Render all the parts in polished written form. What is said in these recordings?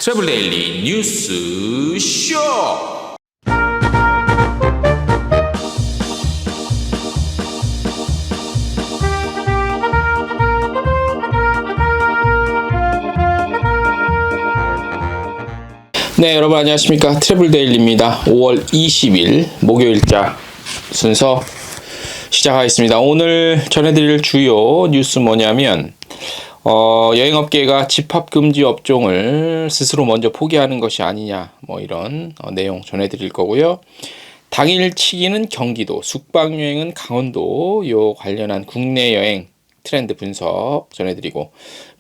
트래블 데일리 뉴스 쇼. 네, 여러분 안녕하십니까? 트래블 데일리입니다. 5월 20일 목요일자 순서 시작하겠습니다. 오늘 전해드릴 주요 뉴스 뭐냐면 여행업계가 집합금지 업종을 스스로 먼저 포기하는 것이 아니냐, 뭐 이런 내용 전해드릴 거고요. 당일치기는 경기도, 숙박여행은 강원도, 요 관련한 국내 여행 트렌드 분석 전해드리고,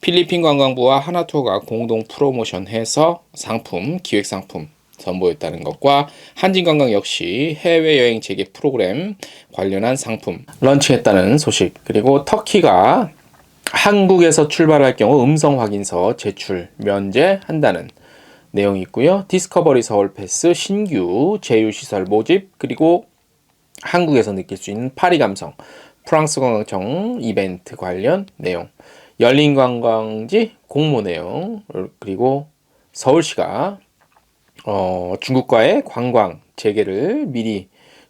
필리핀 관광부와 하나투어가 공동 프로모션해서 상품, 기획상품 선보였다는 것과, 한진관광 역시 해외여행 재개 프로그램 관련한 상품 런칭했다는 소식, 그리고 터키가 한국에서 출발할 경우 음성 확인서 제출 면제한다는 내용이 있고요. 디스커버리 서울 패스 신규 제휴시설 모집, 그리고 한국에서 느낄 수 있는 파리 감성 프랑스 관광청 이벤트 관련 내용, 열린 관광지 공모 내용, 그리고 서울시가 중국과의 관광 재개를 미리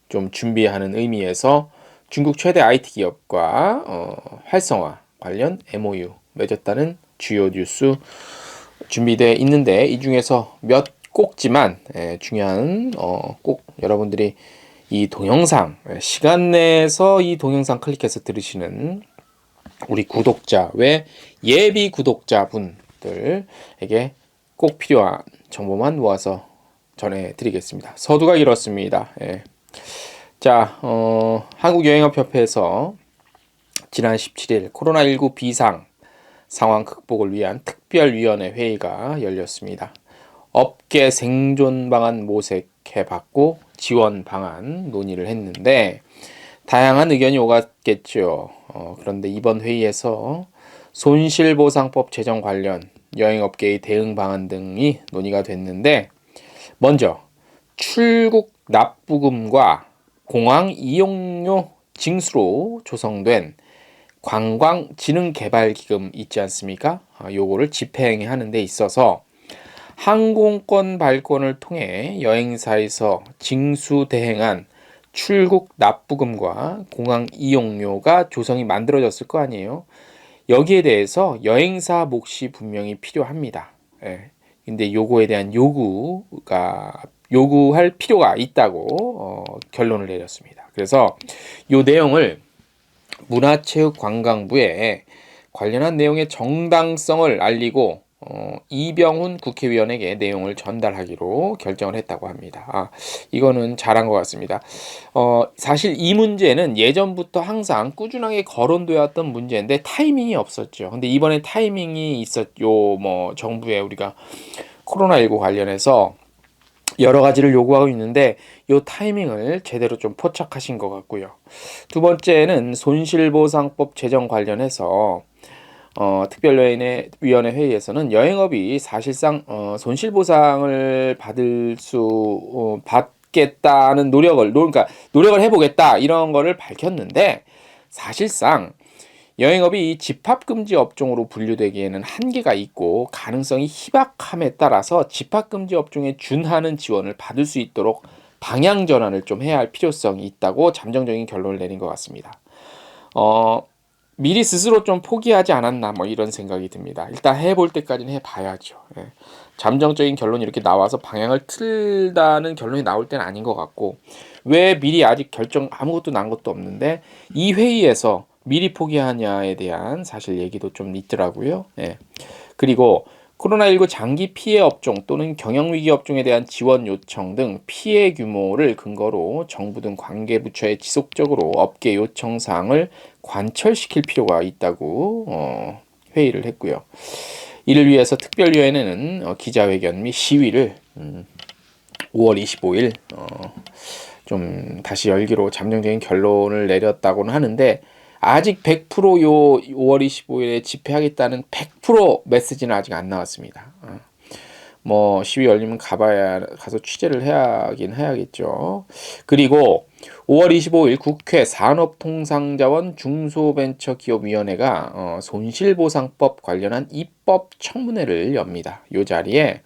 좀 준비하는 의미에서 중국 최대 IT 기업과 활성화 관련 MOU 맺었다는 주요 뉴스 준비되어 있는데, 이 중에서 몇 꼭지만 중요한 꼭 여러분들이 이 동영상 시간 내에서 이 동영상 클릭해서 들으시는 우리 구독자 외 예비 구독자분들에게 꼭 필요한 정보만 모아서 전해드리겠습니다. 서두가 이렇습니다. 자, 한국여행업협회에서 지난 17일 코로나19 비상 상황 극복을 위한 특별위원회 회의가 열렸습니다. 업계 생존 방안 모색해봤고 지원 방안 논의를 했는데, 다양한 의견이 오갔겠죠. 그런데 이번 회의에서 손실보상법 제정 관련 여행업계의 대응 방안 등이 논의가 됐는데, 먼저 출국 납부금과 공항 이용료 징수로 조성된 관광진흥개발기금 있지 않습니까? 요거를 집행하는 데 있어서 항공권 발권을 통해 여행사에서 징수대행한 출국 납부금과 공항 이용료가 조성이 만들어졌을 거 아니에요. 여기에 대해서 여행사 몫이 분명히 필요합니다. 근데 요거에 대한 요구할 필요가 있다고 결론을 내렸습니다. 그래서 요 내용을 문화체육관광부에 관련한 내용의 정당성을 알리고 이병훈 국회의원에게 내용을 전달하기로 결정을 했다고 합니다. 이거는 잘한 것 같습니다. 사실 이 문제는 예전부터 항상 꾸준하게 거론되었던 문제인데 타이밍이 없었죠. 근데 이번에 타이밍이 있었요. 뭐 정부에 우리가 코로나19 관련해서 여러 가지를 요구하고 있는데 이 타이밍을 제대로 좀 포착하신 것 같고요. 두 번째는 손실보상법 제정 관련해서 특별위원회 회의에서는 여행업이 사실상 손실보상을 받겠다는 그러니까 노력을 해보겠다 이런 거를 밝혔는데, 사실상 여행업이 집합금지 업종으로 분류되기에는 한계가 있고 가능성이 희박함에 따라서 집합금지 업종에 준하는 지원을 받을 수 있도록 방향 전환을 좀 해야 할 필요성이 있다고 잠정적인 결론을 내린 것 같습니다. 미리 스스로 좀 포기하지 않았나, 뭐 이런 생각이 듭니다. 일단 해볼 때까지는 해봐야죠. 잠정적인 결론이 이렇게 나와서 방향을 틀다는 결론이 나올 때는 아닌 것 같고, 왜 미리 아직 결정 아무것도 난 것도 없는데 이 회의에서 미리 포기하냐에 대한 사실 얘기도 좀 있더라고요. 그리고 코로나19 장기 피해 업종 또는 경영위기 업종에 대한 지원 요청 등 피해 규모를 근거로 정부 등 관계부처에 지속적으로 업계 요청사항을 관철시킬 필요가 있다고 회의를 했고요. 이를 위해서 특별위원회는 기자회견 및 시위를 5월 25일 좀 다시 열기로 잠정적인 결론을 내렸다고는 하는데, 아직 100%요 5월 25일에 집회하겠다는 100% 메시지는 아직 안 나왔습니다. 뭐 시위 열리면 가서 취재를 해야겠죠. 그리고 5월 25일 국회 산업통상자원 중소벤처기업위원회가 손실보상법 관련한 입법 청문회를 엽니다. 이 자리에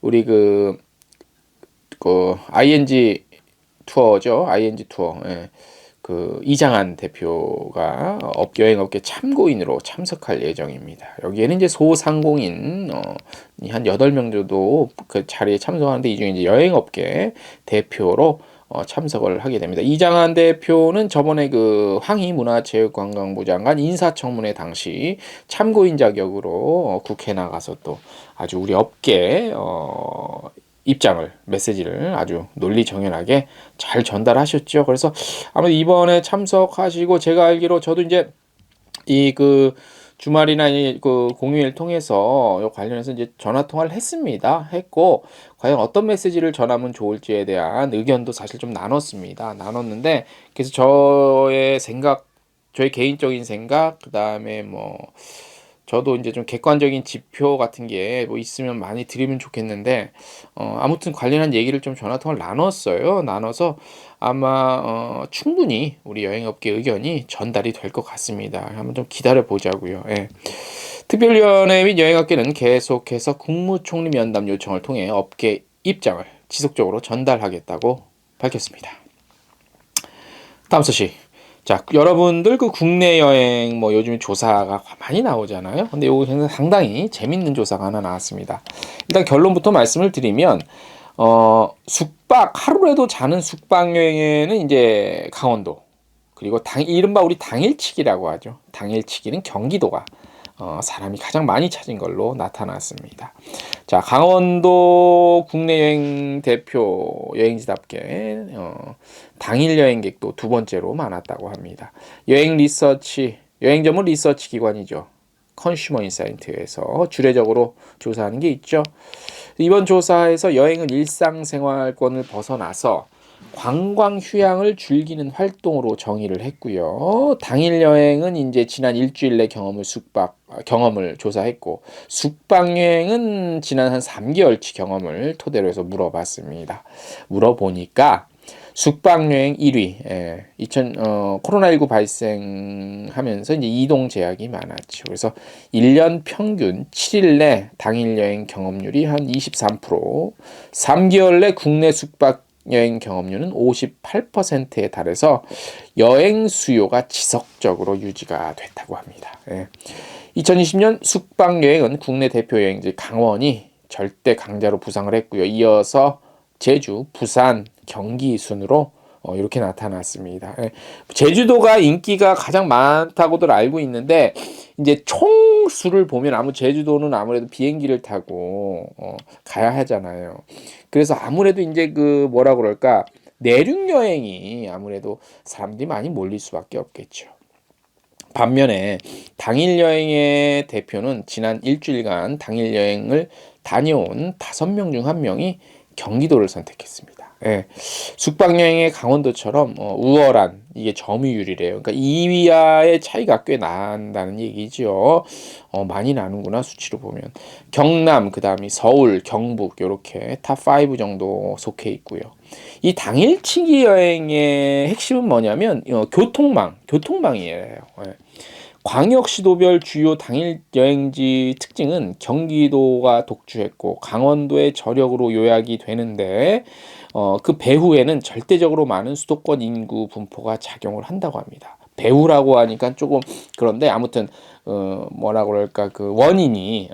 우리 ING 투어죠. ING 투어. 예. 이장한 대표가 여행업계 참고인으로 참석할 예정입니다. 여기에는 이제 소상공인 한 8명 정도 그 자리에 참석하는데, 이 중에 이제 여행업계 대표로 참석을 하게 됩니다. 이장한 대표는 저번에 황희 문화체육관광부 장관 인사청문회 당시 참고인 자격으로 국회 나가서 또 아주 우리 업계 입장을, 메시지를 아주 논리정연하게 잘 전달하셨죠. 그래서 아마 이번에 참석하시고, 제가 알기로 저도 이제 주말이나 공휴일 통해서 관련해서 이제 전화 통화를 했고, 과연 어떤 메시지를 전하면 좋을지에 대한 의견도 사실 좀 나눴는데, 그래서 저의 개인적인 생각, 그다음에 저도 이제 좀 객관적인 지표 같은 게 있으면 많이 드리면 좋겠는데, 아무튼 관련한 얘기를 좀 전화통화를 나눠서 아마 충분히 우리 여행업계 의견이 전달이 될 것 같습니다. 한번 좀 기다려 보자고요. 예. 특별위원회 및 여행업계는 계속해서 국무총리 면담 요청을 통해 업계 입장을 지속적으로 전달하겠다고 밝혔습니다. 다음 소식. 자, 여러분들 국내 여행 요즘 조사가 많이 나오잖아요. 근데 요거 상당히 재밌는 조사가 하나 나왔습니다. 일단 결론부터 말씀을 드리면, 하루라도 자는 숙박 여행에는 이제 강원도, 그리고 이른바 우리 당일치기라고 하죠. 당일치기는 경기도가 사람이 가장 많이 찾은 걸로 나타났습니다. 자, 강원도 국내 여행 대표 여행지답게 당일 여행객도 두 번째로 많았다고 합니다. 여행 전문 리서치 기관이죠. 컨슈머 인사이트에서 주례적으로 조사하는 게 있죠. 이번 조사에서 여행은 일상생활권을 벗어나서 관광 휴양을 즐기는 활동으로 정의를 했고요. 당일 여행은 이제 지난 일주일 내 경험을 조사했고, 숙박 여행은 지난 한 3개월치 경험을 토대로 해서 물어봤습니다. 물어보니까 숙박 여행 1위. 코로나19 발생하면서 이제 이동 제약이 많았죠. 그래서 1년 평균 7일 내 당일 여행 경험률이 한 23%, 3개월 내 국내 숙박 여행 경험률은 58%에 달해서 여행 수요가 지속적으로 유지가 됐다고 합니다. 2020년 숙박 여행은 국내 대표 여행지 강원이 절대 강자로 부상을 했고요. 이어서 제주, 부산, 경기 순으로 이렇게 나타났습니다. 제주도가 인기가 가장 많다고들 알고 있는데, 이제 총 수를 보면 제주도는 아무래도 비행기를 타고 가야 하잖아요. 그래서 아무래도 이제 내륙 여행이 아무래도 사람들이 많이 몰릴 수밖에 없겠죠. 반면에 당일 여행의 대표는 지난 일주일간 당일 여행을 다녀온 5명 중 1명이 경기도를 선택했습니다. 숙박 여행의 강원도처럼 우월한 이게 점유율이래요. 그러니까 2위와의 차이가 꽤 난다는 얘기죠. 많이 나는구나, 수치로 보면. 경남, 그다음이 서울, 경북 이렇게 탑5 정도 속해 있고요. 이 당일치기 여행의 핵심은 뭐냐면 교통망이에요. 광역시도별 주요 당일 여행지 특징은 경기도가 독주했고 강원도의 저력으로 요약이 되는데, 그 배후에는 절대적으로 많은 수도권 인구 분포가 작용을 한다고 합니다. 배후라고 하니까 조금 그런데, 아무튼 원인이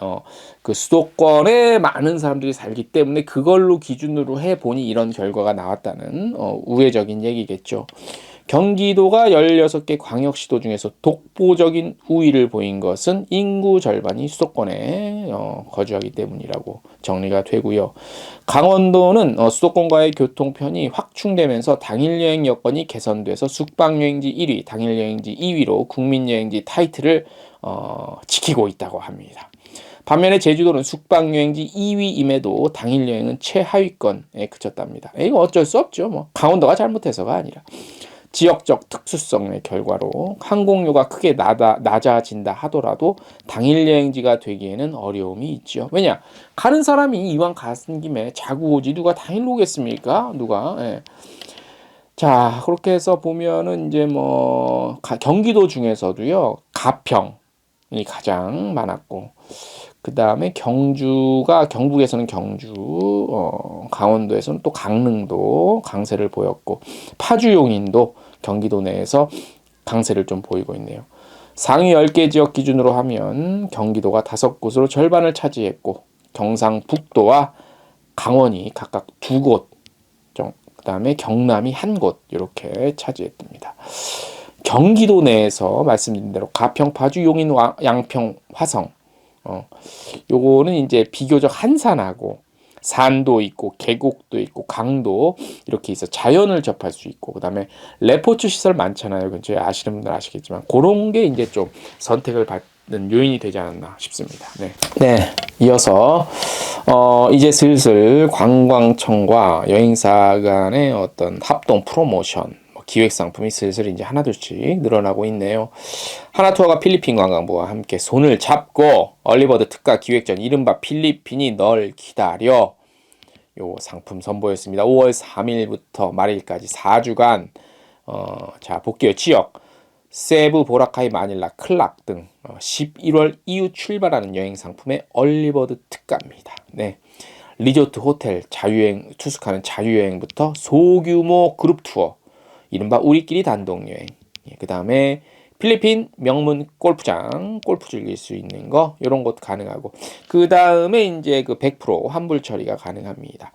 수도권에 많은 사람들이 살기 때문에 그걸로 기준으로 해보니 이런 결과가 나왔다는 우회적인 얘기겠죠. 경기도가 16개 광역시도 중에서 독보적인 우위를 보인 것은 인구 절반이 수도권에 거주하기 때문이라고 정리가 되고요. 강원도는 수도권과의 교통편이 확충되면서 당일 여행 여건이 개선돼서 숙박 여행지 1위, 당일 여행지 2위로 국민 여행지 타이틀을 지키고 있다고 합니다. 반면에 제주도는 숙박 여행지 2위임에도 당일 여행은 최하위권에 그쳤답니다. 이거 어쩔 수 없죠. 강원도가 잘못해서가 아니라 지역적 특수성의 결과로 항공료가 크게 낮아진다 하더라도 당일 여행지가 되기에는 어려움이 있죠. 왜냐? 가는 사람이 이왕 가는 김에 자고 오지 누가 당일로 오겠습니까? 누가? 자, 그렇게 해서 보면은 이제 뭐 경기도 중에서도요. 가평이 가장 많았고 그다음에 경주가 경북에서는 경주, 강원도에서는 또 강릉도 강세를 보였고 파주 용인도 경기도 내에서 강세를 좀 보이고 있네요. 상위 10개 지역 기준으로 하면 경기도가 5곳으로 절반을 차지했고 경상북도와 강원이 각각 2곳, 그다음에 경남이 1곳 이렇게 차지했답니다. 경기도 내에서 말씀드린 대로 가평, 파주, 용인, 양평, 화성 요거는 이제 비교적 한산하고 산도 있고 계곡도 있고 강도 이렇게 있어 자연을 접할 수 있고 그다음에 레포츠 시설 많잖아요. 근처에 아시는 분들 아시겠지만 그런 게 이제 좀 선택을 받는 요인이 되지 않았나 싶습니다. 네. 네. 이어서 이제 슬슬 관광청과 여행사 간의 어떤 합동 프로모션 기획 상품이 슬슬 이제 하나둘씩 늘어나고 있네요. 하나투어가 필리핀 관광부와 함께 손을 잡고 얼리버드 특가 기획전 이른바 필리핀이 널 기다려 요 상품 선보였습니다. 5월 3일부터 말일까지 4주간 자 볼게요. 지역 세부, 보라카이, 마닐라, 클락 등 11월 이후 출발하는 여행 상품의 얼리버드 특가입니다. 네. 리조트, 호텔, 자유여행, 투숙하는 자유여행부터 소규모 그룹 투어 이른바 우리끼리 단독여행 그 다음에 필리핀 명문 골프장 골프 즐길 수 있는 거 이런 것도 가능하고 그 다음에 이제 그 100% 환불 처리가 가능합니다.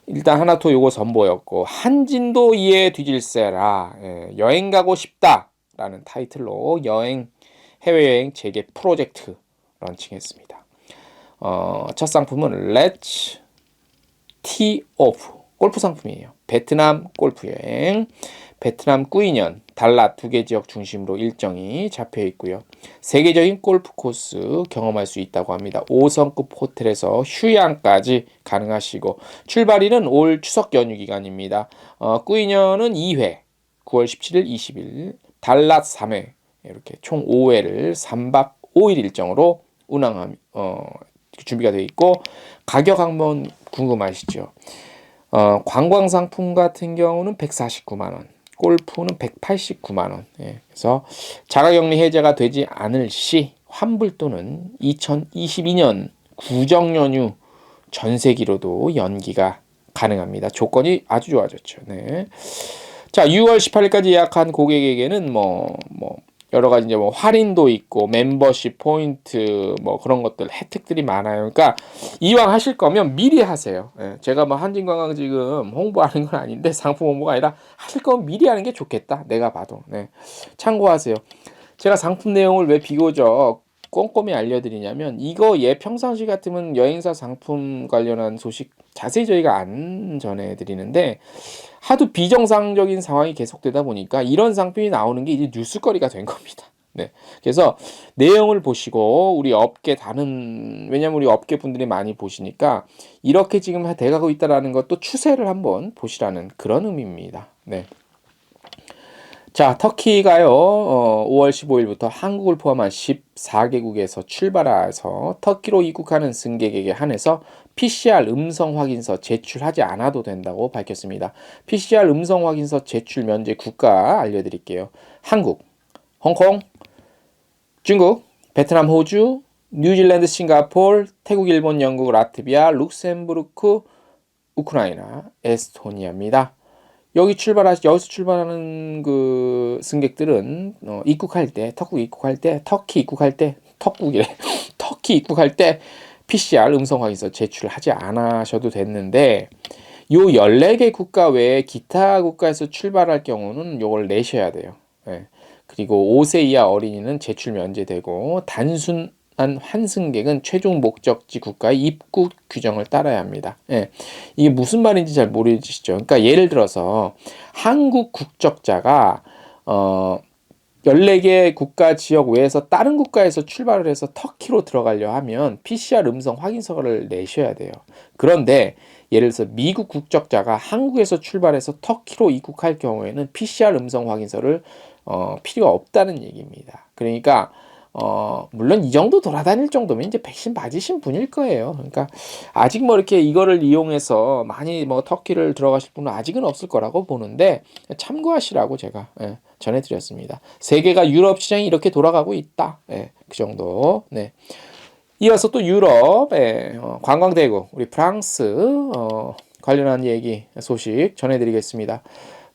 일단 하나토 요거 선보였고 한진도 이에 뒤질세라 여행 가고 싶다라는 타이틀로 해외여행 재개 프로젝트 런칭했습니다. 첫 상품은 Let's Tee Off 골프 상품이에요. 베트남 골프 여행, 베트남 꾸이년, 달랏 2개 지역 중심으로 일정이 잡혀 있고요. 세계적인 골프 코스 경험할 수 있다고 합니다. 5성급 호텔에서 휴양까지 가능하시고 출발일은 올 추석 연휴 기간입니다. 꾸이년은 2회, 9월 17일, 20일, 달랏 3회 이렇게 총 5회를 3박 5일 일정으로 준비가 되어 있고 가격 한번 궁금하시죠? 관광상품 같은 경우는 149만 원, 골프는 189만 원. 그래서 자가격리 해제가 되지 않을 시 환불 또는 2022년 구정연휴 전세기로도 연기가 가능합니다. 조건이 아주 좋아졌죠. 네. 자, 6월 18일까지 예약한 고객에게는 여러 가지 이제 할인도 있고 멤버십 포인트 그런 것들 혜택들이 많아요. 그러니까 이왕 하실 거면 미리 하세요. 제가 한진관광 지금 홍보하는 건 아닌데 상품 홍보가 아니라 하실 거면 미리 하는 게 좋겠다. 내가 봐도. 참고하세요. 제가 상품 내용을 왜 비교적 꼼꼼히 알려드리냐면 이거 평상시 같으면 여행사 상품 관련한 소식 자세히 저희가 안 전해드리는데 하도 비정상적인 상황이 계속되다 보니까 이런 상품이 나오는 게 이제 뉴스거리가 된 겁니다. 네. 그래서 내용을 보시고 우리 업계 왜냐면 우리 업계 분들이 많이 보시니까 이렇게 지금 돼가고 있다라는 것도 추세를 한번 보시라는 그런 의미입니다. 네. 자, 터키가요, 5월 15일부터 한국을 포함한 14개국에서 출발해서 터키로 입국하는 승객에게 한해서 PCR 음성 확인서 제출하지 않아도 된다고 밝혔습니다. PCR 음성 확인서 제출 면제 국가 알려드릴게요. 한국, 홍콩, 중국, 베트남, 호주, 뉴질랜드, 싱가포르, 태국, 일본, 영국, 라트비아, 룩셈부르크, 우크라이나, 에스토니아입니다. 여기서 출발하는 그 승객들은 입국할 때, 터키 입국할 때 PCR 음성 확인서 제출하지 않으셔도 됐는데 요 14개 국가 외에 기타 국가에서 출발할 경우는 요걸 내셔야 돼요. 그리고 5세 이하 어린이는 제출 면제되고 단순한 환승객은 최종 목적지 국가의 입국 규정을 따라야 합니다. 이게 무슨 말인지 잘 모르시죠? 그러니까 예를 들어서 한국 국적자가 14개 국가 지역 외에서 다른 국가에서 출발을 해서 터키로 들어가려 하면 PCR 음성 확인서를 내셔야 돼요. 그런데 예를 들어서 미국 국적자가 한국에서 출발해서 터키로 입국할 경우에는 PCR 음성 확인서를 필요가 없다는 얘기입니다. 그러니까 물론 이 정도 돌아다닐 정도면 이제 백신 맞으신 분일 거예요. 그러니까 아직 뭐 이렇게 이거를 이용해서 많이 뭐 터키를 들어가실 분은 아직은 없을 거라고 보는데 참고하시라고 제가 전해드렸습니다. 세계가 유럽 시장이 이렇게 돌아가고 있다. 그 정도. 네. 이어서 또 유럽의 관광대국 우리 프랑스 관련한 얘기 소식 전해드리겠습니다.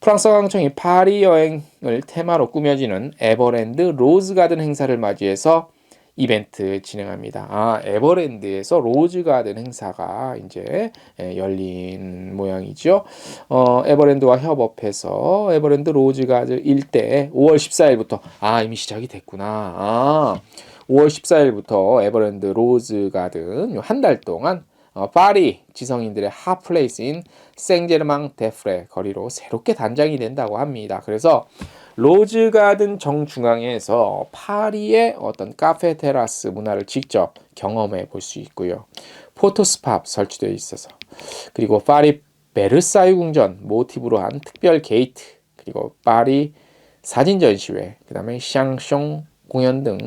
프랑스 관광청이 파리 여행을 테마로 꾸며지는 에버랜드 로즈가든 행사를 맞이해서 이벤트 진행합니다. 에버랜드에서 로즈가든 행사가 이제 열린 모양이죠. 에버랜드와 협업해서 에버랜드 로즈가든 일대 5월 14일부터 이미 시작이 됐구나. 5월 14일부터 에버랜드 로즈가든 한 달 동안 파리 지성인들의 핫플레이스인 생제르맹 데프레 거리로 새롭게 단장이 된다고 합니다. 그래서 로즈가든 정중앙에서 파리의 어떤 카페 테라스 문화를 직접 경험해 볼 수 있고요. 포토스팟 설치되어 있어서 그리고 파리 베르사유 궁전 모티브로 한 특별 게이트 그리고 파리 사진 전시회 그 다음에 샹숑 공연 등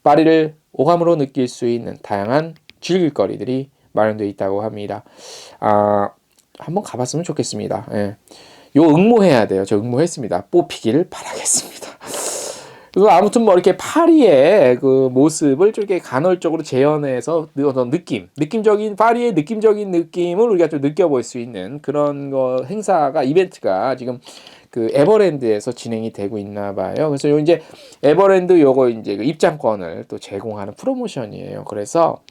파리를 오감으로 느낄 수 있는 다양한 즐길거리들이 마련되어 있다고 합니다. 한번 가봤으면 좋겠습니다. 요 응모해야 돼요. 저 응모했습니다. 뽑히기를 바라겠습니다. 그리고 아무튼 뭐 이렇게 파리의 그 모습을 이렇게 간헐적으로 재현해서 어떤 느낌적인 파리의 느낌적인 느낌을 우리가 좀 느껴볼 수 있는 그런 거 행사가 이벤트가 지금 그 에버랜드에서 진행이 되고 있나 봐요. 그래서 요 이제 에버랜드 요거 이제 그 입장권을 또 제공하는 프로모션이에요. 그래서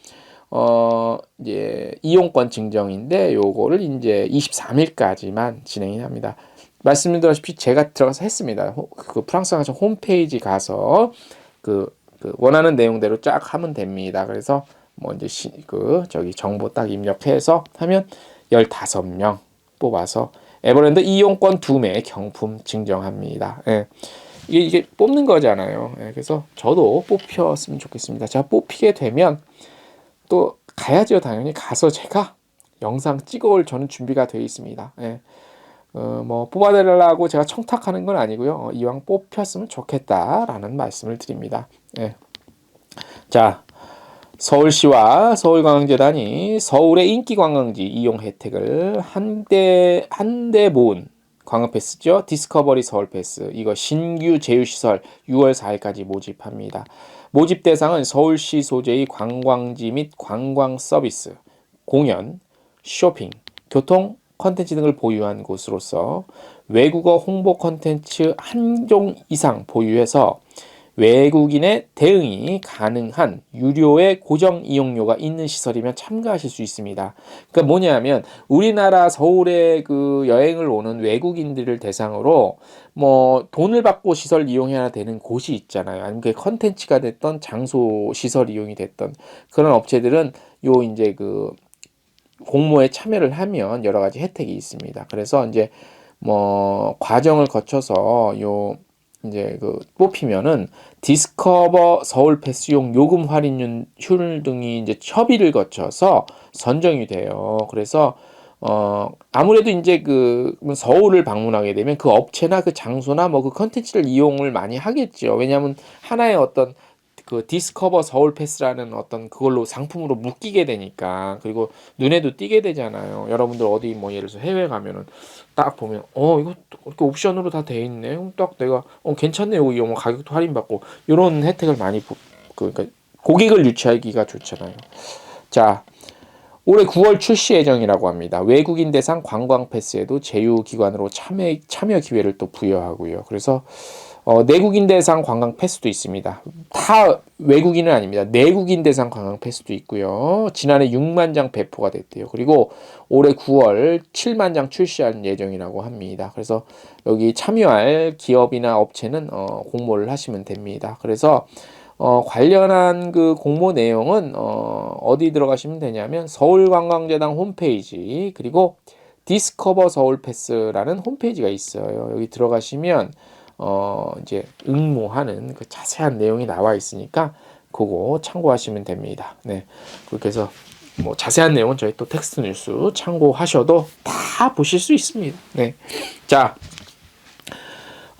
이제 이용권 증정인데 요거를 이제 23일까지만 진행이 합니다. 말씀드렸다시피 제가 들어가서 했습니다. 그 프랑스 관광청 홈페이지 가서 그 원하는 내용대로 쫙 하면 됩니다. 그래서 뭐 이제 저기 정보 딱 입력해서 하면 15명 뽑아서 에버랜드 이용권 2매 경품 증정합니다. 이게 뽑는 거잖아요. 그래서 저도 뽑혔으면 좋겠습니다. 제가 뽑히게 되면 또 가야죠. 당연히 가서 제가 영상 찍어올 저는 준비가 되어 있습니다. 뭐 뽑아달라고 제가 청탁하는 건 아니고요. 이왕 뽑혔으면 좋겠다라는 말씀을 드립니다. 자, 서울시와 서울관광재단이 서울의 인기 관광지 이용 혜택을 한대 모은 관광패스죠. 디스커버리 서울패스 이거 신규 제휴시설 6월 4일까지 모집합니다. 모집 대상은 서울시 소재의 관광지 및 관광 서비스, 공연, 쇼핑, 교통, 컨텐츠 등을 보유한 곳으로서 외국어 홍보 컨텐츠 한 종 이상 보유해서 외국인의 대응이 가능한 유료의 고정 이용료가 있는 시설이면 참가하실 수 있습니다. 그러니까 뭐냐면 우리나라 서울에 그 여행을 오는 외국인들을 대상으로 뭐 돈을 받고 시설 이용해야 되는 곳이 있잖아요. 아니면 그게 컨텐츠가 됐던 장소 시설 이용이 됐던 그런 업체들은 요 이제 그 공모에 참여를 하면 여러 가지 혜택이 있습니다. 그래서 이제 뭐 과정을 거쳐서 요 이제 그 뽑히면은 디스커버 서울 패스용 요금 할인율 등이 이제 협의를 거쳐서 선정이 돼요. 그래서 아무래도 이제 그 서울을 방문하게 되면 그 업체나 그 장소나 뭐 그 컨텐츠를 이용을 많이 하겠죠. 왜냐하면 하나의 어떤 그 디스커버 서울 패스라는 어떤 그걸로 상품으로 묶이게 되니까 그리고 눈에도 띄게 되잖아요. 여러분들 어디 뭐 예를 들어서 해외 가면은 딱 보면 이거 이렇게 옵션으로 다 돼 있네. 딱 내가 괜찮네. 여기 뭐 가격도 할인 받고 이런 혜택을 많이 그러니까 고객을 유치하기가 좋잖아요. 자, 올해 9월 출시 예정이라고 합니다. 외국인 대상 관광 패스에도 제휴 기관으로 참여 기회를 또 부여하고요. 그래서 내국인 대상 관광 패스도 있습니다. 다 외국인은 아닙니다. 내국인 대상 관광 패스도 있고요. 지난해 6만 장 배포가 됐대요. 그리고 올해 9월 7만 장 출시할 예정이라고 합니다. 그래서 여기 참여할 기업이나 업체는 공모를 하시면 됩니다. 그래서 관련한 그 공모 내용은 어디 들어가시면 되냐면 서울관광재단 홈페이지 그리고 디스커버 서울패스라는 홈페이지가 있어요. 여기 들어가시면 이제 응모하는 그 자세한 내용이 나와 있으니까 그거 참고하시면 됩니다. 네. 그렇게 해서 뭐 자세한 내용은 저희 또 텍스트 뉴스 참고하셔도 다 보실 수 있습니다. 네. 자,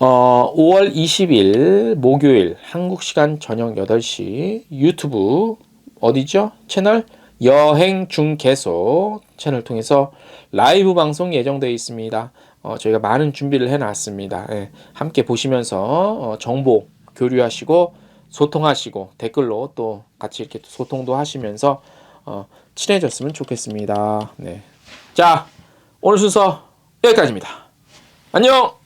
5월 20일 목요일 한국 시간 저녁 8시 유튜브 어디죠? 채널 여행 중개소 채널 통해서 라이브 방송 예정되어 있습니다. 저희가 많은 준비를 해놨습니다. 예, 함께 보시면서 정보 교류하시고 소통하시고 댓글로 또 같이 이렇게 소통도 하시면서 친해졌으면 좋겠습니다. 네. 자, 오늘 순서 여기까지입니다. 안녕!